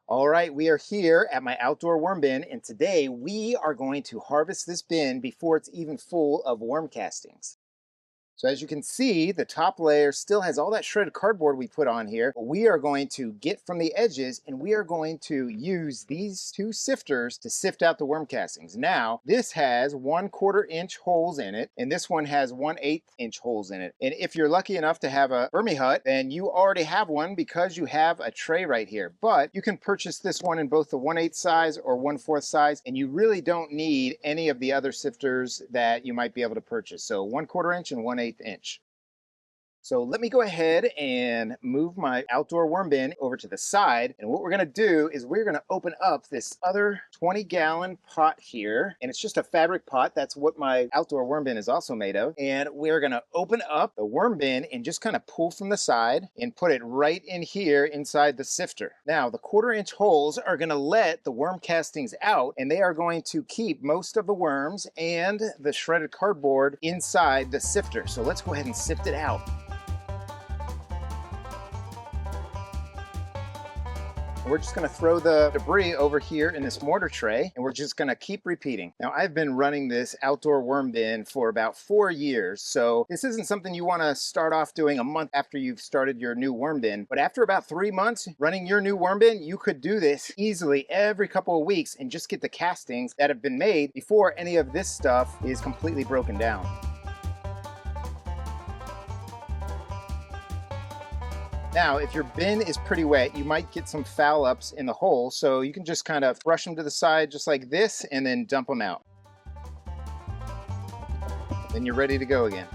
All right, we are here at my outdoor worm bin, and today we are going to harvest this bin before it's even full of worm castings. So as you can see, the top layer still has all that shredded cardboard we put on here. But we are going to get from the edges and we are going to use these two sifters to sift out the worm castings. Now, this has 1/4 inch holes in it, and this one has 1/8 inch holes in it. And if you're lucky enough to have a Vermi hut, then you already have one because you have a tray right here. But you can purchase this one in both the 1/8 size or 1/4 size, and you really don't need any of the other sifters that you might be able to purchase. So 1/4 inch and 1/8 inch. So let me go ahead and move my outdoor worm bin over to the side. And what we're gonna do is we're gonna open up this other 20-gallon pot here. And it's just a fabric pot. That's what my outdoor worm bin is also made of. And we're gonna open up the worm bin and just kind of pull from the side and put it right in here inside the sifter. Now, the 1/4 inch holes are gonna let the worm castings out, and they are going to keep most of the worms and the shredded cardboard inside the sifter. So let's go ahead and sift it out. We're just gonna throw the debris over here in this mortar tray, and we're just gonna keep repeating. Now, I've been running this outdoor worm bin for about 4 years, so this isn't something you wanna start off doing a month after you've started your new worm bin. But after about 3 months running your new worm bin, you could do this easily every couple of weeks and just get the castings that have been made before any of this stuff is completely broken down. Now, if your bin is pretty wet, you might get some foul ups in the hole, so you can just kind of brush them to the side just like this and then dump them out. Then you're ready to go again.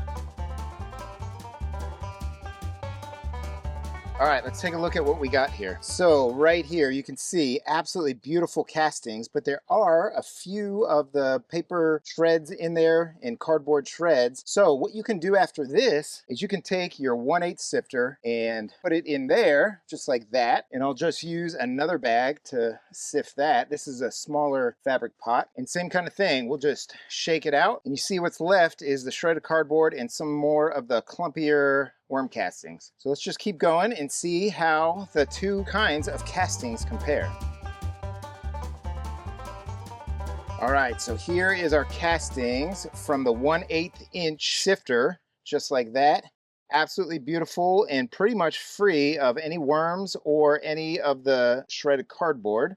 All right, let's take a look at what we got here. So right here, you can see absolutely beautiful castings, but there are a few of the paper shreds in there and cardboard shreds. So what you can do after this is you can take your 1/8 sifter and put it in there just like that. And I'll just use another bag to sift that. This is a smaller fabric pot. And same kind of thing, we'll just shake it out. And you see what's left is the shredded cardboard and some more of the clumpier worm castings. So let's just keep going and see how the two kinds of castings compare. All right, so here is our castings from the 1/8 inch sifter, just like that. Absolutely beautiful and pretty much free of any worms or any of the shredded cardboard.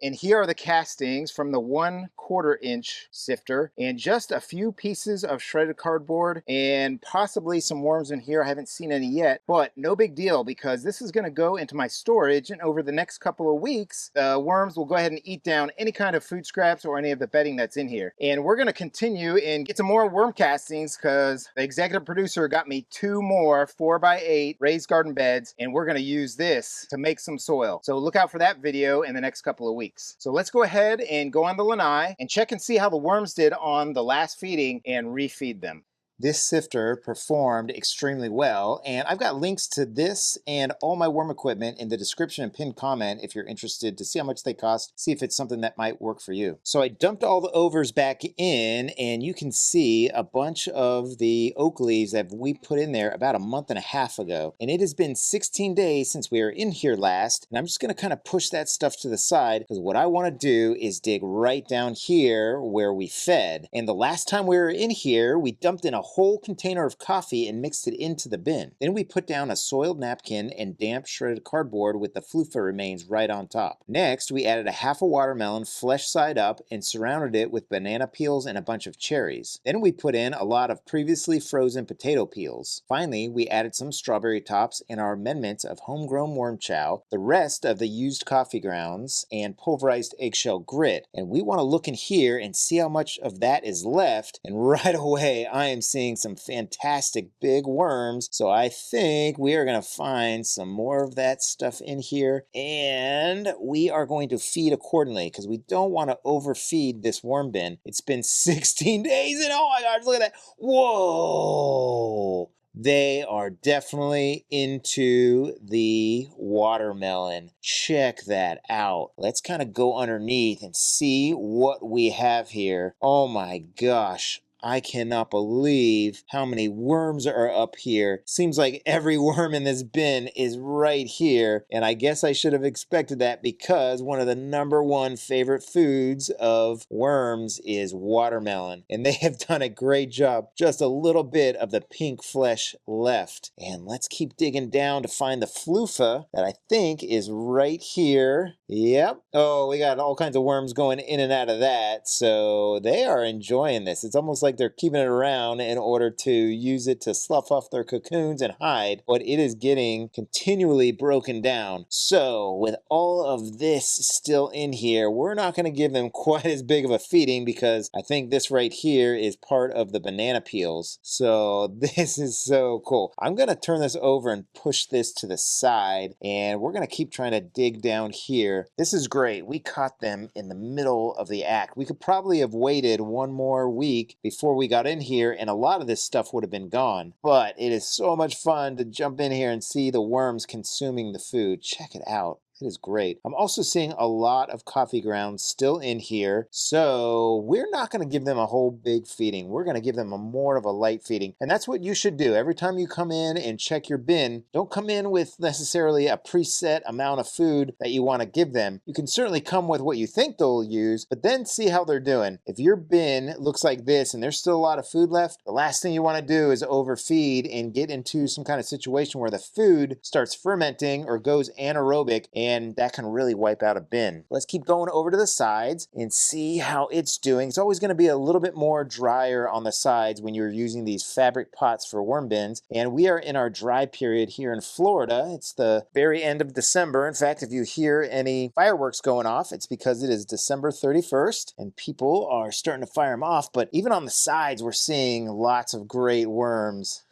And here are the castings from the 1/4 inch sifter, and just a few pieces of shredded cardboard and possibly some worms in here. I haven't seen any yet, but no big deal because this is going to go into my storage, and over the next couple of weeks, the worms will go ahead and eat down any kind of food scraps or any of the bedding that's in here. And we're going to continue and get some more worm castings because the executive producer got me 2 more 4x8 raised garden beds, and we're going to use this to make some soil. So look out for that video in the next couple of weeks. So let's go ahead and go on the lanai and check and see how the worms did on the last feeding and refeed them. This sifter performed extremely well, and I've got links to this and all my worm equipment in the description and pinned comment if you're interested to see how much they cost, see if it's something that might work for you. So I dumped all the overs back in, and you can see a bunch of the oak leaves that we put in there about a month and a half ago. And it has been 16 days since we were in here last, and I'm just gonna kind of push that stuff to the side because what I wanna do is dig right down here where we fed. And the last time we were in here, we dumped in a whole container of coffee and mixed it into the bin. Then we put down a soiled napkin and damp shredded cardboard with the flufa remains right on top. Next, we added a half a watermelon flesh side up and surrounded it with banana peels and a bunch of cherries. Then we put in a lot of previously frozen potato peels. Finally, we added some strawberry tops and our amendments of homegrown worm chow, the rest of the used coffee grounds, and pulverized eggshell grit. And we want to look in here and see how much of that is left. And right away, I am seeing some fantastic big worms. So I think we are going to find some more of that stuff in here, and we are going to feed accordingly because we don't want to overfeed this worm bin. It's been 16 days and oh my gosh, look at that. Whoa. They are definitely into the watermelon. Check that out. Let's kind of go underneath and see what we have here. Oh my gosh. I cannot believe how many worms are up here. Seems like every worm in this bin is right here. And I guess I should have expected that because one of the #1 favorite foods of worms is watermelon. And they have done a great job. Just a little bit of the pink flesh left. And let's keep digging down to find the fluffa that I think is right here. Yep. Oh, we got all kinds of worms going in and out of that. So they are enjoying this. It's almost like they're keeping it around in order to use it to slough off their cocoons and hide, but it is getting continually broken down. So with all of this still in here, we're not going to give them quite as big of a feeding because I think this right here is part of the banana peels. So this is so cool. I'm going to turn this over and push this to the side, and we're going to keep trying to dig down here. This is great. We caught them in the middle of the act. We could probably have waited one more week before we got in here, and a lot of this stuff would have been gone. But it is so much fun to jump in here and see the worms consuming the food. Check it out. It is great. I'm also seeing a lot of coffee grounds still in here, so we're not going to give them a whole big feeding. We're going to give them a more of a light feeding, and that's what you should do. Every time you come in and check your bin, don't come in with necessarily a preset amount of food that you want to give them. You can certainly come with what you think they'll use, but then see how they're doing. If your bin looks like this and there's still a lot of food left, the last thing you want to do is overfeed and get into some kind of situation where the food starts fermenting or goes anaerobic, and that can really wipe out a bin. Let's keep going over to the sides and see how it's doing. It's always going to be a little bit more drier on the sides when you're using these fabric pots for worm bins, and we are in our dry period here in Florida. It's the very end of December. In fact, if you hear any fireworks going off, it's because it is December 31st and people are starting to fire them off. But even on the sides, we're seeing lots of great worms.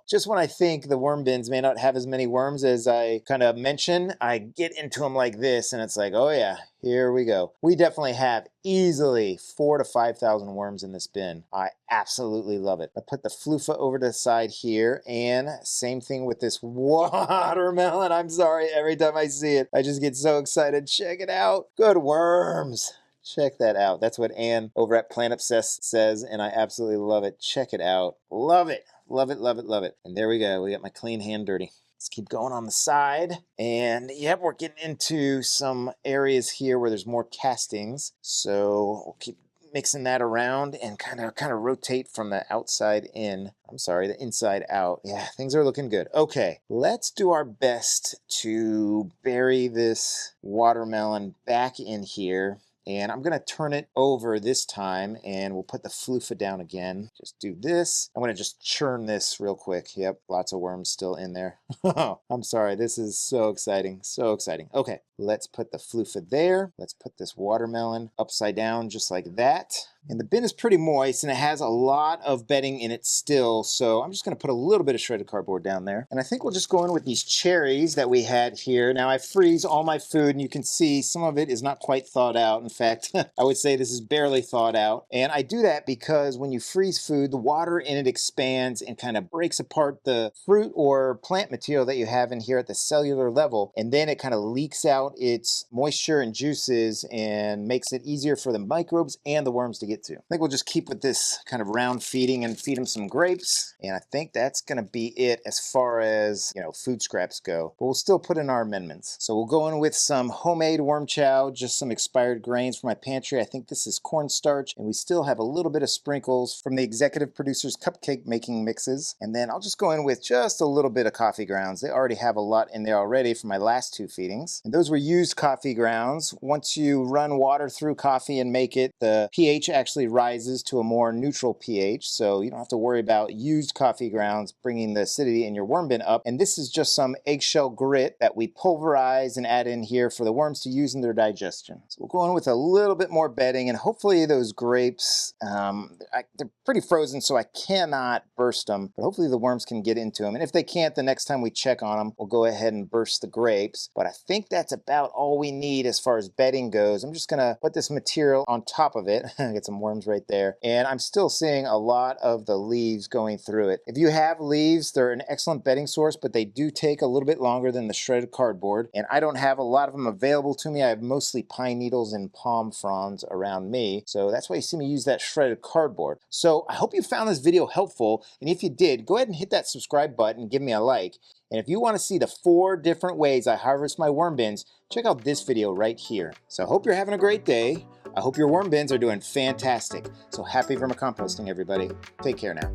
Just when I think the worm bins may not have as many worms as I kind of mentioned, I get into them like this and it's like, oh yeah, here we go. We definitely have easily 4,000 to 5,000 worms in this bin. I absolutely love it. I put the fluffa over to the side here, and same thing with this watermelon. I'm sorry, every time I see it, I just get so excited. Check it out. Good worms. Check that out. That's what Ann over at Plant Obsessed says, and I absolutely love it. Check it out. Love it. Love it, love it, love it. And there we go. We got my clean hand dirty. Let's keep going on the side. And yep, we're getting into some areas here where there's more castings. So we'll keep mixing that around and kind of rotate from the outside in. I'm sorry, the inside out. Yeah, things are looking good. Okay, let's do our best to bury this watermelon back in here. And I'm going to turn it over this time, and we'll put the fluffa down again. Just do this. I'm going to just churn this real quick. Yep, lots of worms still in there. I'm sorry, this is so exciting, so exciting. Okay, let's put the fluffa there. Let's put this watermelon upside down just like that. And the bin is pretty moist, and it has a lot of bedding in it still, so I'm just going to put a little bit of shredded cardboard down there. And I think we'll just go in with these cherries that we had here. Now, I freeze all my food, and you can see some of it is not quite thawed out. In fact, I would say this is barely thawed out. And I do that because when you freeze food, the water in it expands and kind of breaks apart the fruit or plant material that you have in here at the cellular level, and then it kind of leaks out its moisture and juices and makes it easier for the microbes and the worms to get to. I think we'll just keep with this kind of round feeding and feed them some grapes. And I think that's going to be it as far as, food scraps go. But we'll still put in our amendments. So we'll go in with some homemade worm chow, just some expired grains from my pantry. I think this is cornstarch, and we still have a little bit of sprinkles from the executive producer's cupcake making mixes. And then I'll just go in with just a little bit of coffee grounds. They already have a lot in there already from my last 2 feedings. And those were used coffee grounds. Once you run water through coffee and make it, the pH actually rises to a more neutral pH, so you don't have to worry about used coffee grounds bringing the acidity in your worm bin up. And this is just some eggshell grit that we pulverize and add in here for the worms to use in their digestion. So we'll go in with a little bit more bedding, and hopefully those grapes, they're pretty frozen, so I cannot burst them, but hopefully the worms can get into them. And if they can't, the next time we check on them, we'll go ahead and burst the grapes. But I think that's about all we need as far as bedding goes. I'm just gonna put this material on top of it. It's some worms right there. And I'm still seeing a lot of the leaves going through it. If you have leaves, they're an excellent bedding source, but they do take a little bit longer than the shredded cardboard. And I don't have a lot of them available to me. I have mostly pine needles and palm fronds around me. So that's why you see me use that shredded cardboard. So I hope you found this video helpful. And if you did, go ahead and hit that subscribe button and give me a like. And if you want to see the 4 different ways I harvest my worm bins, check out this video right here. So I hope you're having a great day. I hope your worm bins are doing fantastic. So happy vermicomposting, everybody. Take care now.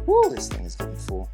Woo, this thing is getting full.